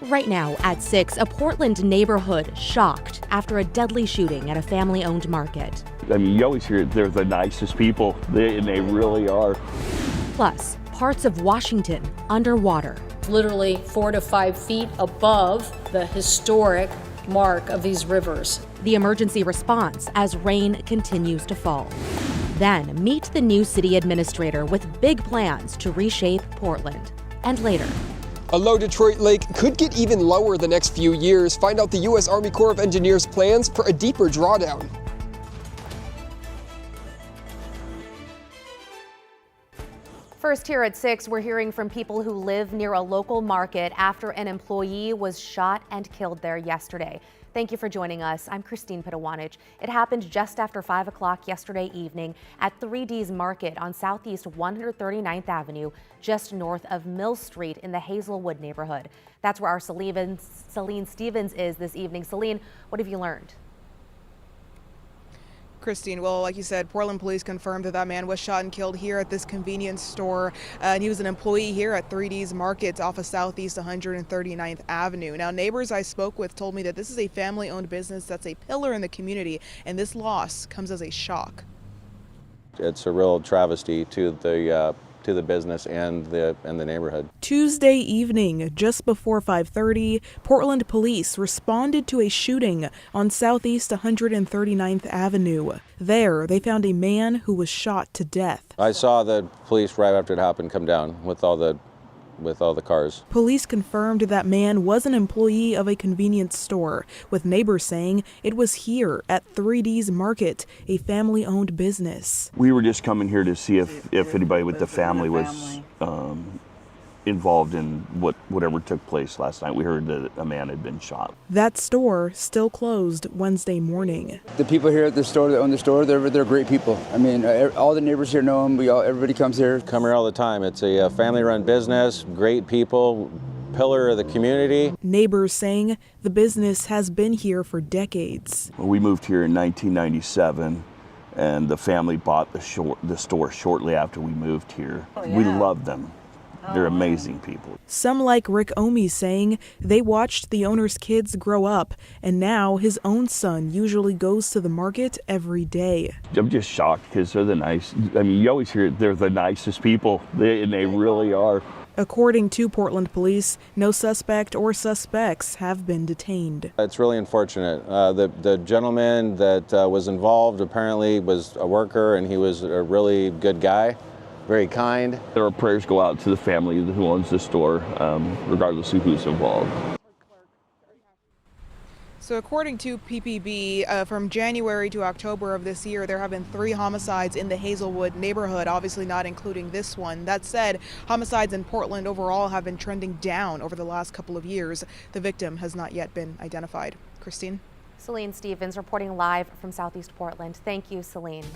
Right now at 6, a Portland neighborhood shocked after a deadly shooting at a family-owned market. I mean, you always hear they're the nicest people, and they really are. Plus, parts of Washington underwater. Literally 4 to 5 feet above the historic mark of these rivers. The emergency response as rain continues to fall. Then meet the new city administrator with big plans to reshape Portland. And later, a low Detroit lake could get even lower the next few years. Find out the U.S. Army Corps of Engineers plans for a deeper drawdown. First, here at 6, we're hearing from people who live near a local market after an employee was shot and killed there yesterday. Thank you for joining us. I'm Christine Pitawanich. It happened just after 5 o'clock yesterday evening at 3D's Market on Southeast 139th Avenue, just north of Mill Street in the Hazelwood neighborhood. That's where our Celine Stevens is this evening. Celine, what have you learned? Christine, well, like you said, Portland police confirmed that man was shot and killed here at this convenience store. And he was an employee here at 3D's Markets off of Southeast 139th Avenue. Now, neighbors I spoke with told me that this is a family-owned business that's a pillar in the community, and this loss comes as a shock. It's a real travesty to the business and the neighborhood. Tuesday evening, just before 5:30, Portland police responded to a shooting on Southeast 139th Avenue. There, they found a man who was shot to death. I saw the police right after it happened come down with all the cars. Police confirmed that man was an employee of a convenience store, with neighbors saying it was here at 3D's Market, a family-owned business. We were just coming here to see if anybody with the family was involved in whatever took place last night. We heard that a man had been shot. That store still closed Wednesday morning. The people here at the store that own the store, they're great people. I mean, all the neighbors here know them. Everybody comes here. Come here all the time. It's a family-run business, great people, pillar of the community. Neighbors saying the business has been here for decades. We moved here in 1997. And the family bought the store shortly after we moved here. Oh, yeah. We love them. They're amazing people. Some like Rick Omi saying they watched the owner's kids grow up, and now his own son usually goes to the market every day. I'm just shocked because they're I mean, you always hear they're the nicest people, and they really are. According to Portland police, no suspect or suspects have been detained. It's really unfortunate. The gentleman that was involved apparently was a worker, and he was a really good guy. Very kind. Our prayers go out to the family who owns the store, regardless of who's involved. So according to PPB, from January to October of this year, there have been 3 homicides in the Hazelwood neighborhood, obviously not including this one. That said, homicides in Portland overall have been trending down over the last couple of years. The victim has not yet been identified. Christine? Celine Stevens reporting live from Southeast Portland. Thank you, Celine.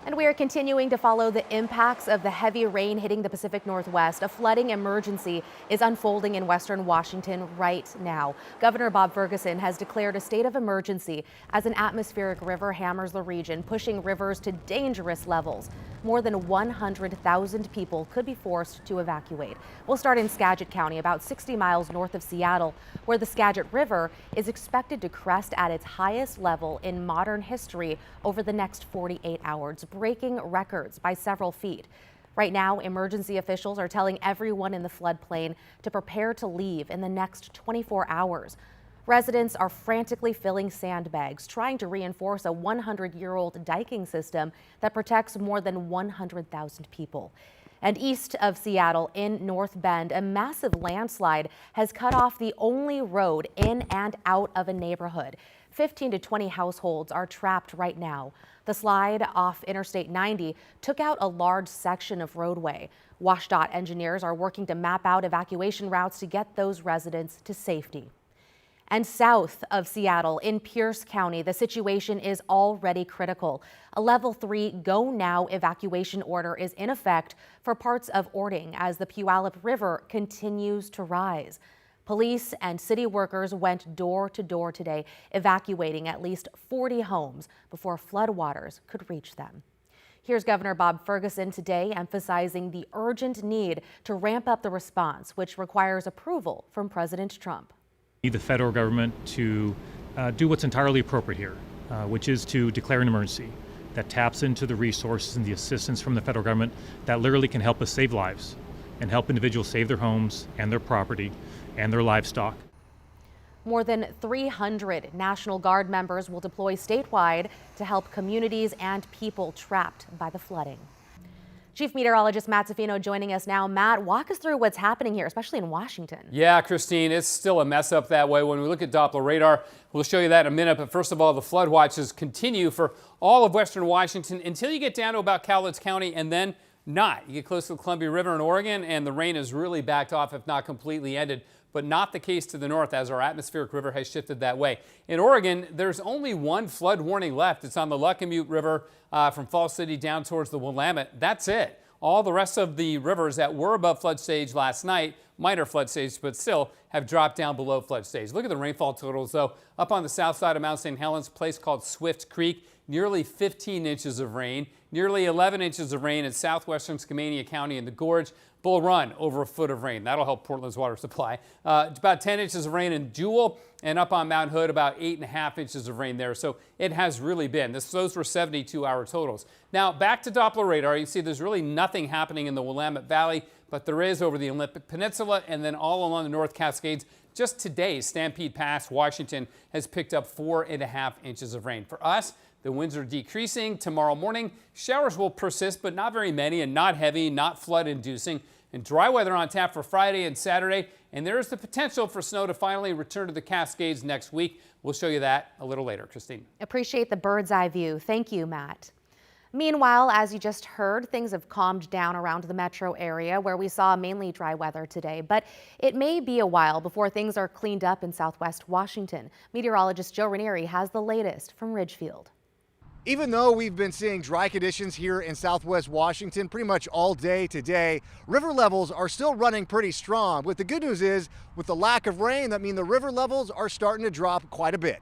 And we are continuing to follow the impacts of the heavy rain hitting the Pacific Northwest. A flooding emergency is unfolding in western Washington right now. Governor Bob Ferguson has declared a state of emergency as an atmospheric river hammers the region, pushing rivers to dangerous levels. More than 100,000 people could be forced to evacuate. We'll start in Skagit County, about 60 miles north of Seattle, where the Skagit River is expected to crest at its highest level in modern history over the next 48 hours, breaking records by several feet. Right now, emergency officials are telling everyone in the floodplain to prepare to leave in the next 24 hours. Residents are frantically filling sandbags, trying to reinforce a 100-year-old diking system that protects more than 100,000 people. And east of Seattle in North Bend, a massive landslide has cut off the only road in and out of a neighborhood. 15 to 20 households are trapped right now. The slide off Interstate 90 took out a large section of roadway. WashDOT engineers are working to map out evacuation routes to get those residents to safety. And south of Seattle in Pierce County, the situation is already critical. A level 3 go now evacuation order is in effect for parts of Orting as the Puyallup River continues to rise. Police and city workers went door to door today, evacuating at least 40 homes before floodwaters could reach them. Here's Governor Bob Ferguson today emphasizing the urgent need to ramp up the response, which requires approval from President Trump. We need the federal government to do what's entirely appropriate here, which is to declare an emergency that taps into the resources and the assistance from the federal government that literally can help us save lives and help individuals save their homes and their property and their livestock. More than 300 National Guard members will deploy statewide to help communities and people trapped by the flooding. Chief Meteorologist Matt Zaffino joining us now. Matt, walk us through what's happening here, especially in Washington. Yeah, Christine, it's still a mess up that way. When we look at Doppler radar, we'll show you that in a minute. But first of all, the flood watches continue for all of western Washington until you get down to about Cowlitz County and then not. You get close to the Columbia River in Oregon and the rain has really backed off, if not completely ended. But not the case to the north as our atmospheric river has shifted that way. In Oregon, there's only one flood warning left. It's on the Luckamute River from Falls City down towards the Willamette. That's it. All the rest of the rivers that were above flood stage last night, minor flood stage, but still have dropped down below flood stage. Look at the rainfall totals, though. Up on the south side of Mount St. Helens, a place called Swift Creek, nearly 15 inches of rain, nearly 11 inches of rain in southwestern Skamania County in the Gorge. Bull Run, over a foot of rain. That'll help Portland's water supply. About 10 inches of rain in Jewel, and up on Mount Hood, about 8.5 inches of rain there. So it has really been. Those were 72-hour totals. Now, back to Doppler radar. You see there's really nothing happening in the Willamette Valley, but there is over the Olympic Peninsula and then all along the North Cascades. Just today, Stampede Pass, Washington, has picked up 4.5 inches of rain. For us, the winds are decreasing. Tomorrow morning, showers will persist, but not very many and not heavy, not flood-inducing. And dry weather on tap for Friday and Saturday. And there is the potential for snow to finally return to the Cascades next week. We'll show you that a little later. Christine. Appreciate the bird's eye view. Thank you, Matt. Meanwhile, as you just heard, things have calmed down around the metro area where we saw mainly dry weather today, but it may be a while before things are cleaned up in southwest Washington. Meteorologist Joe Ranieri has the latest from Ridgefield. Even though we've been seeing dry conditions here in southwest Washington pretty much all day today, river levels are still running pretty strong. But the good news is, with the lack of rain, that means the river levels are starting to drop quite a bit.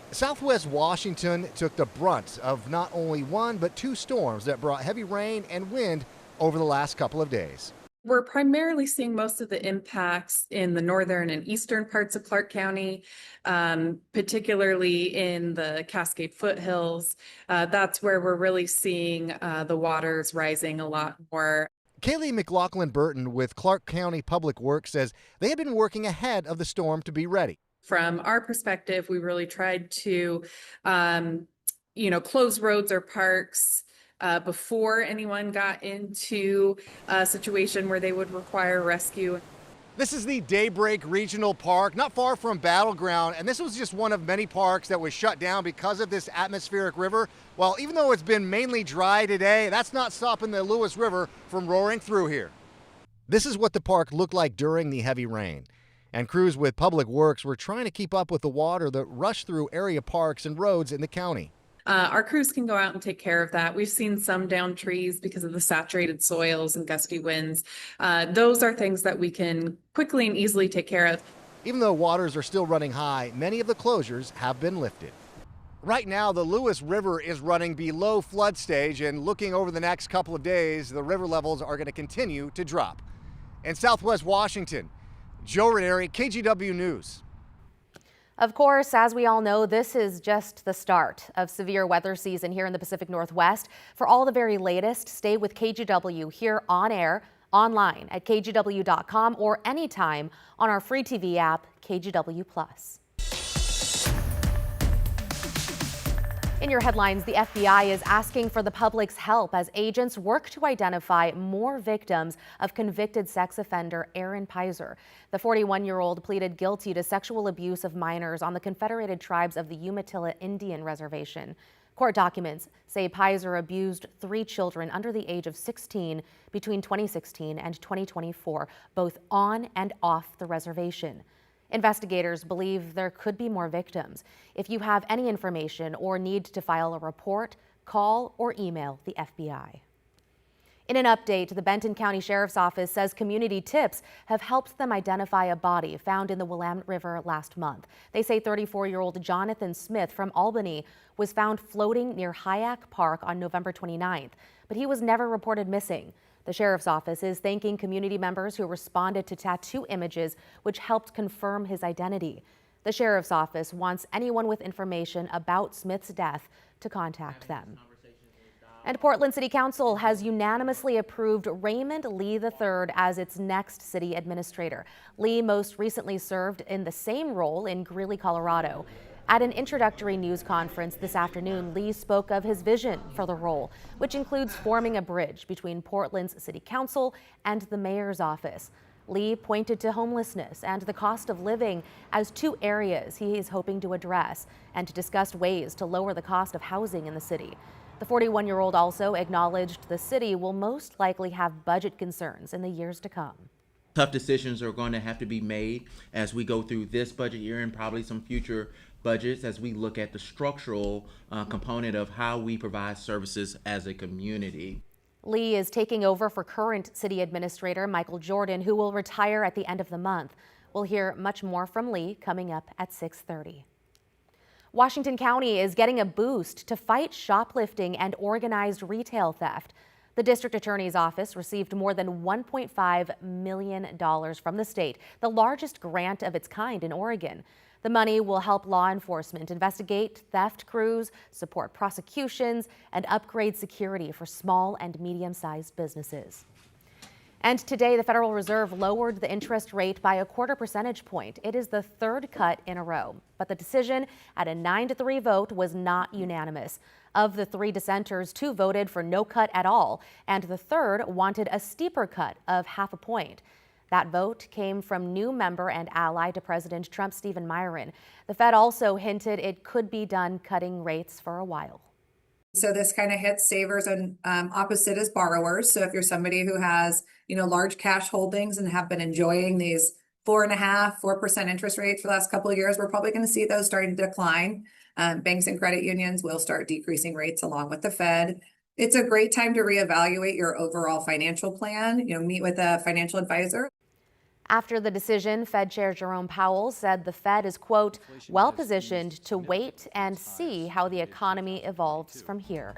Southwest Washington took the brunt of not only one, but two storms that brought heavy rain and wind over the last couple of days. We're primarily seeing most of the impacts in the northern and eastern parts of Clark County, particularly in the Cascade foothills. That's where we're really seeing the waters rising a lot more. Kaylee McLaughlin-Burton with Clark County Public Works says they have been working ahead of the storm to be ready. From our perspective, we really tried to, close roads or parks before anyone got into a situation where they would require rescue. This is the Daybreak Regional Park, not far from Battleground, and this was just one of many parks that was shut down because of this atmospheric river. Well, even though it's been mainly dry today, that's not stopping the Lewis River from roaring through here. This is what the park looked like during the heavy rain. And crews with Public Works were trying to keep up with the water that rushed through area parks and roads in the county. Our crews can go out and take care of that. We've seen some down trees because of the saturated soils and gusty winds. Those are things that we can quickly and easily take care of. Even though waters are still running high, many of the closures have been lifted. Right now, the Lewis River is running below flood stage, and looking over the next couple of days, the river levels are going to continue to drop. In southwest Washington, Joe Ranieri, KGW News. Of course, as we all know, this is just the start of severe weather season here in the Pacific Northwest. For all the very latest, stay with KGW here on air, online at kgw.com, or anytime on our free TV app, KGW+. In your headlines, the FBI is asking for the public's help as agents work to identify more victims of convicted sex offender Aaron Pizer. The 41-year-old pleaded guilty to sexual abuse of minors on the Confederated Tribes of the Umatilla Indian Reservation. Court documents say Pizer abused 3 children under the age of 16 between 2016 and 2024, both on and off the reservation. Investigators believe there could be more victims. If you have any information or need to file a report, call or email the FBI. In an update, the Benton County Sheriff's Office says community tips have helped them identify a body found in the Willamette River last month. They say 34-year-old Jonathan Smith from Albany was found floating near Hyack Park on November 29th, but he was never reported missing. The Sheriff's Office is thanking community members who responded to tattoo images, which helped confirm his identity. The Sheriff's Office wants anyone with information about Smith's death to contact them. And Portland City Council has unanimously approved Raymond Lee III as its next city administrator. Lee most recently served in the same role in Greeley, Colorado. At an introductory news conference this afternoon, Lee spoke of his vision for the role, which includes forming a bridge between Portland's City Council and the mayor's office. Lee pointed to homelessness and the cost of living as two areas he is hoping to address, and discussed ways to lower the cost of housing in the city. The 41-year-old also acknowledged the city will most likely have budget concerns in the years to come. Tough decisions are going to have to be made as we go through this budget year and probably some future budgets as we look at the structural component of how we provide services as a community. Lee is taking over for current city administrator Michael Jordan, who will retire at the end of the month. We'll hear much more from Lee coming up at 6:30. Washington County is getting a boost to fight shoplifting and organized retail theft. The district attorney's office received more than $1.5 million from the state, the largest grant of its kind in Oregon. The money will help law enforcement investigate theft crews, support prosecutions, and upgrade security for small and medium-sized businesses. And today, the Federal Reserve lowered the interest rate by a 1/4 percentage point. It is the third cut in a row. But the decision at a 9-3 vote was not unanimous. Of the 3 dissenters, 2 voted for no cut at all, and the third wanted a steeper cut of 1/2 point. That vote came from new member and ally to President Trump, Stephen Myron. The Fed also hinted it could be done cutting rates for a while. So this kind of hits savers and opposite as borrowers. So if you're somebody who has, large cash holdings and have been enjoying these 4.5%, 4% interest rates for the last couple of years, we're probably going to see those starting to decline. Banks and credit unions will start decreasing rates along with the Fed. It's a great time to reevaluate your overall financial plan. Meet with a financial advisor. After the decision, Fed Chair Jerome Powell said the Fed is, quote, well positioned to wait and see how the economy evolves from here.